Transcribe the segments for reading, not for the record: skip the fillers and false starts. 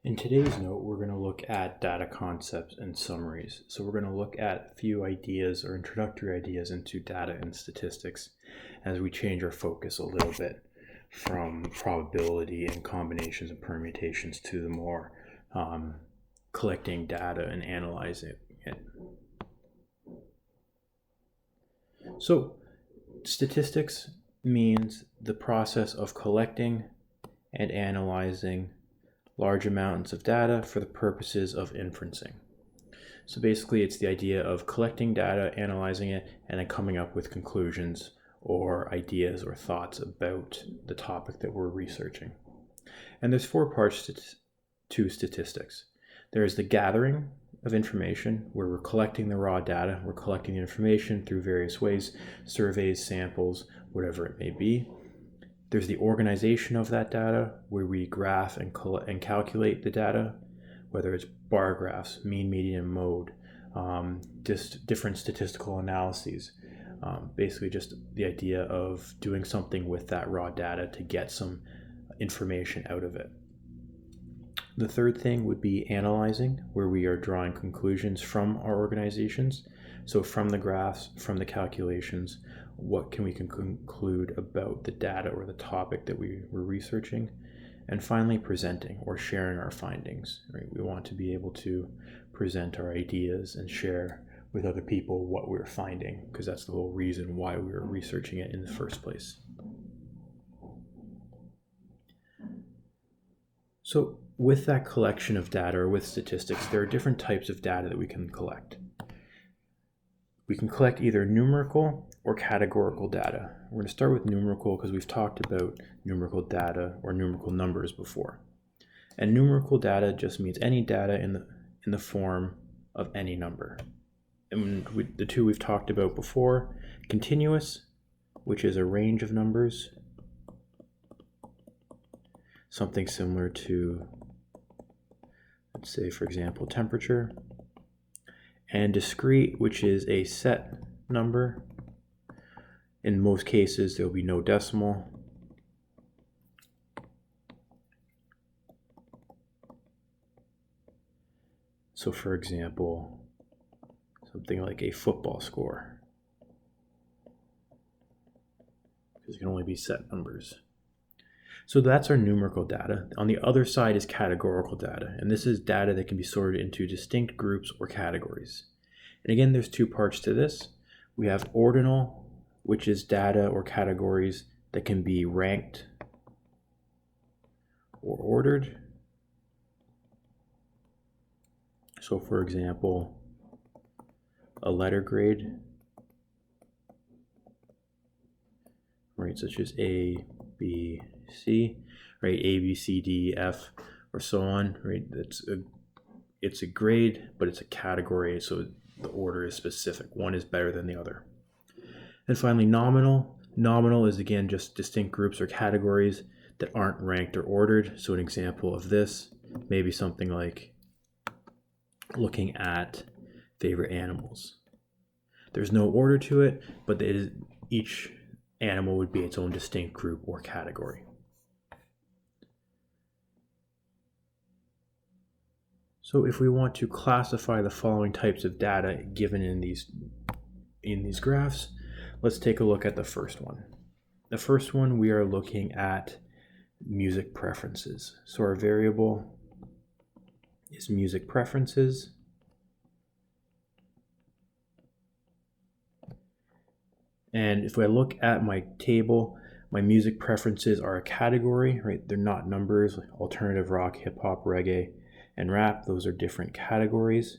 In today's note, we're going to look at data concepts and summaries. So we're going to look at a few ideas or introductory ideas into data and statistics as we change our focus a little bit from probability and combinations and permutations to the more collecting data and analyzing it. So statistics means the process of collecting and analyzing large amounts of data for the purposes of inferencing. So basically it's the idea of collecting data, analyzing it, and then coming up with conclusions or ideas or thoughts about the topic that we're researching. And there's four parts to statistics. There's the gathering of information, where we're collecting the raw data, we're collecting the information through various ways, surveys, samples, whatever it may be. There's the organization of that data, where we graph and calculate the data, whether it's bar graphs, mean, median, mode, just different statistical analyses. Basically just the idea of doing something with that raw data to get some information out of it. The third thing would be analyzing, where we are drawing conclusions from our organizations. So from the graphs, from the calculations, what can we conclude about the data or the topic that we were researching? And finally, presenting or sharing our findings. Right? We want to be able to present our ideas and share with other people what we're finding, because that's the whole reason why we were researching it in the first place. So with that collection of data, or with statistics, there are different types of data that we can collect. We can collect either numerical or categorical data. We're going to start with numerical because we've talked about numerical data or numerical numbers before. And numerical data just means any data in the form of any number. And the two we've talked about before, continuous, which is a range of numbers, something similar to, let's say, for example, temperature, and discrete, which is a set number. In most cases, there will be no decimal. So for example, something like a football score, because it can only be set numbers. So that's our numerical data. On the other side is categorical data, and this is data that can be sorted into distinct groups or categories. And again, there's two parts to this. We have ordinal, which is data or categories that can be ranked or ordered. So for example, a letter grade, right, such as A, B, C, right, A, B, C, D, F, or so on, right? It's a grade, but it's a category, so the order is specific. One is better than the other. And finally, nominal. Nominal is, again, just distinct groups or categories that aren't ranked or ordered. So an example of this may be something like looking at favorite animals. There's no order to it, but each animal would be its own distinct group or category. So if we want to classify the following types of data given in these graphs, let's take a look at the first one. The first one, we are looking at music preferences. So our variable is music preferences. And if I look at my table, my music preferences are a category, right? They're not numbers, like alternative rock, hip hop, reggae, and rap. Those are different categories.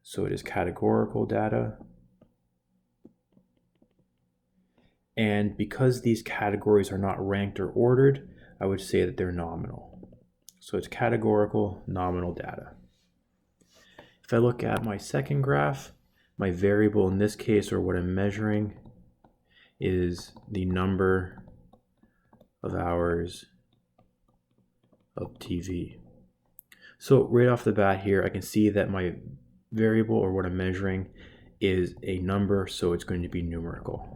So it is categorical data. And because these categories are not ranked or ordered, I would say that they're nominal. So it's categorical, nominal data. If I look at my second graph, my variable in this case, or what I'm measuring, is the number of hours of TV. So right off the bat here, I can see that my variable, or what I'm measuring, is a number, so it's going to be numerical.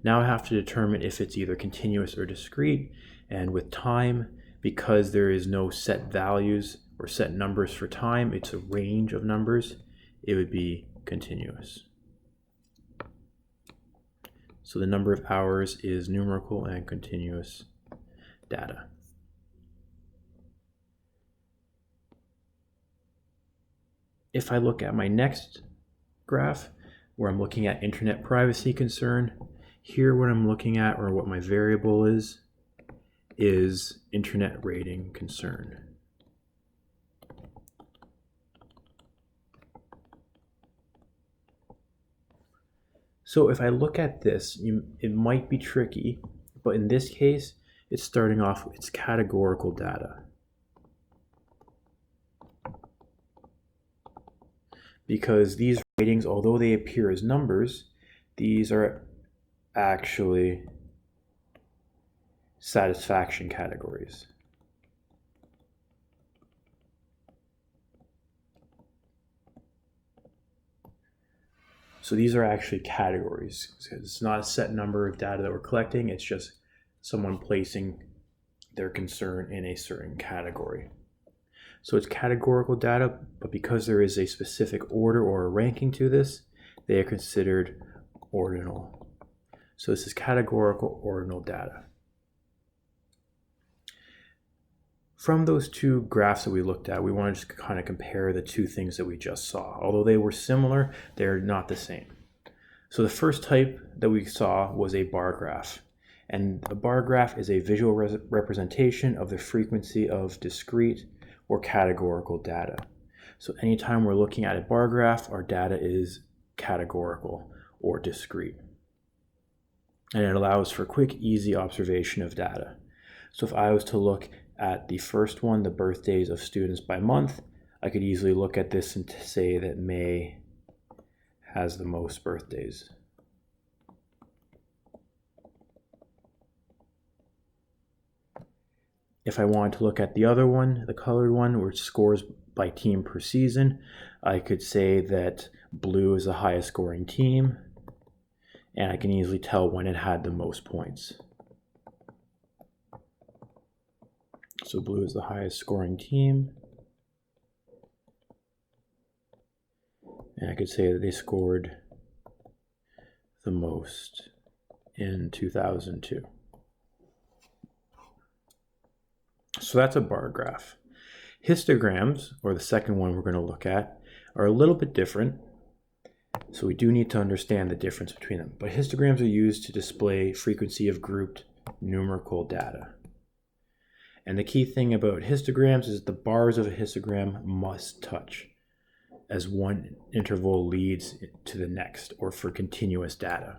Now I have to determine if it's either continuous or discrete, and with time, because there is no set values or set numbers for time, it's a range of numbers, it would be continuous. So the number of hours is numerical and continuous data. If I look at my next graph, where I'm looking at internet privacy concern, here what I'm looking at, or what my variable is internet rating concern. So if I look at this, it might be tricky, but in this case, it's starting off, it's categorical data. Because these ratings, although they appear as numbers, these are actually satisfaction categories. So these are actually categories. It's not a set number of data that we're collecting, it's just someone placing their concern in a certain category. So it's categorical data, but because there is a specific order or a ranking to this, they are considered ordinal. So this is categorical ordinal data. From those two graphs that we looked at, we want to just kind of compare the two things that we just saw. Although they were similar, they're not the same. So the first type that we saw was a bar graph. And a bar graph is a visual representation of the frequency of discrete or categorical data. So anytime we're looking at a bar graph, our data is categorical or discrete. And it allows for quick, easy observation of data. So if I was to look at the first one, the birthdays of students by month, I could easily look at this and say that May has the most birthdays. If I wanted to look at the other one, the colored one, which scores by team per season, I could say that blue is the highest scoring team, and I can easily tell when it had the most points. So blue is the highest scoring team, and I could say that they scored the most in 2002. So that's a bar graph. Histograms, or the second one we're going to look at, are a little bit different. So we do need to understand the difference between them. But histograms are used to display frequency of grouped numerical data. And the key thing about histograms is the bars of a histogram must touch as one interval leads to the next, or for continuous data.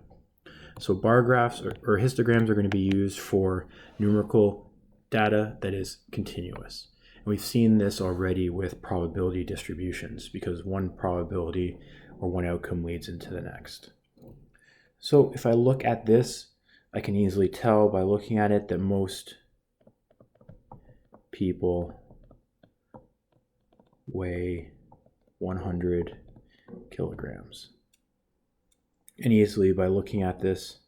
So bar graphs or histograms are going to be used for numerical data that is continuous. And we've seen this already with probability distributions, because one probability or one outcome leads into the next. So if I look at this, I can easily tell by looking at it that most people weigh 100 kilograms. And easily by looking at this,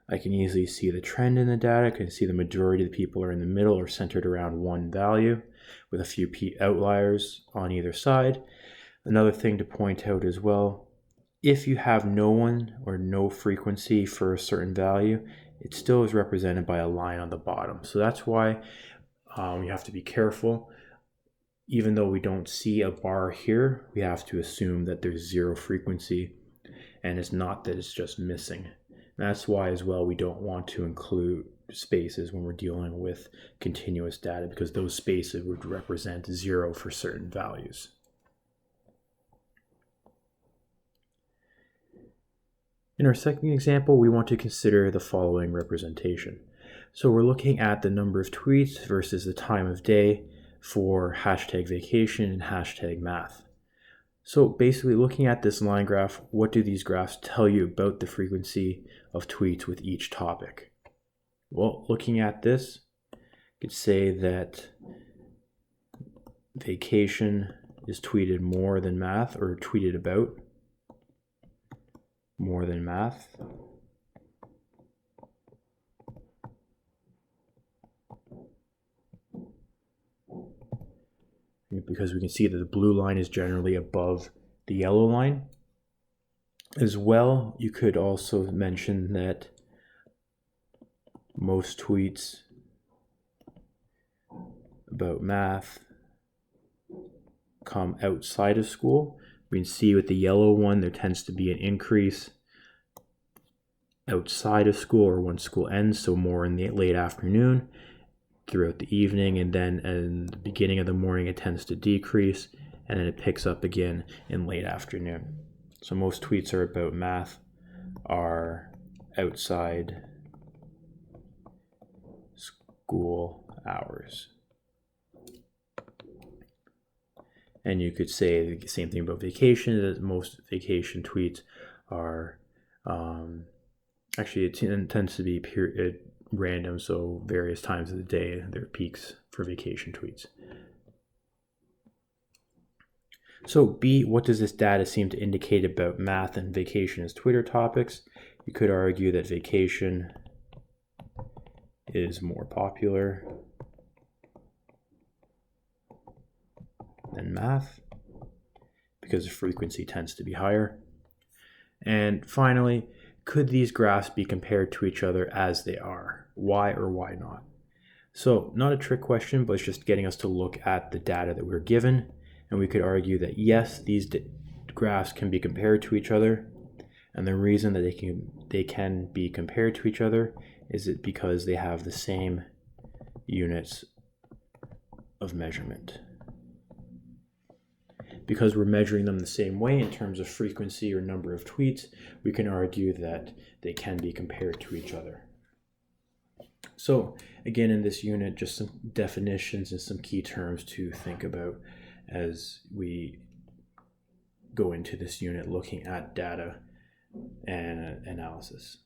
I can easily see the trend in the data. I can see the majority of the people are in the middle or centered around one value, with a few outliers on either side. Another thing to point out as well, if you have no one or no frequency for a certain value, it still is represented by a line on the bottom. So that's why you have to be careful. Even though we don't see a bar here, we have to assume that there's zero frequency, and it's not that it's just missing. And that's why as well we don't want to include spaces when we're dealing with continuous data, because those spaces would represent zero for certain values. In our second example, we want to consider the following representation. So we're looking at the number of tweets versus the time of day for hashtag vacation and hashtag math. So basically looking at this line graph, what do these graphs tell you about the frequency of tweets with each topic? Well, looking at this, I could say that vacation is tweeted more than math, or tweeted about more than math. because we can see that the blue line is generally above the yellow line. As well, you could also mention that most tweets about math come outside of school. We can see with the yellow one, there tends to be an increase outside of school or when school ends, so more in the late afternoon, throughout the evening, and then in the beginning of the morning it tends to decrease, and then it picks up again in late afternoon. So most tweets are about math are outside school hours. And you could say the same thing about vacation, that most vacation tweets are actually, it tends to be random, so various times of the day there are peaks for vacation tweets. So B, what does this data seem to indicate about math and vacation as Twitter topics? You could argue that vacation is more popular than math because the frequency tends to be higher. And finally, could these graphs be compared to each other as they are? Why or why not? So not a trick question, but it's just getting us to look at the data that we're given. And we could argue that yes, these graphs can be compared to each other. And the reason that they can be compared to each other is it because they have the same units of measurement. Because we're measuring them the same way in terms of frequency or number of tweets, we can argue that they can be compared to each other. So again, in this unit, just some definitions and some key terms to think about as we go into this unit looking at data and analysis.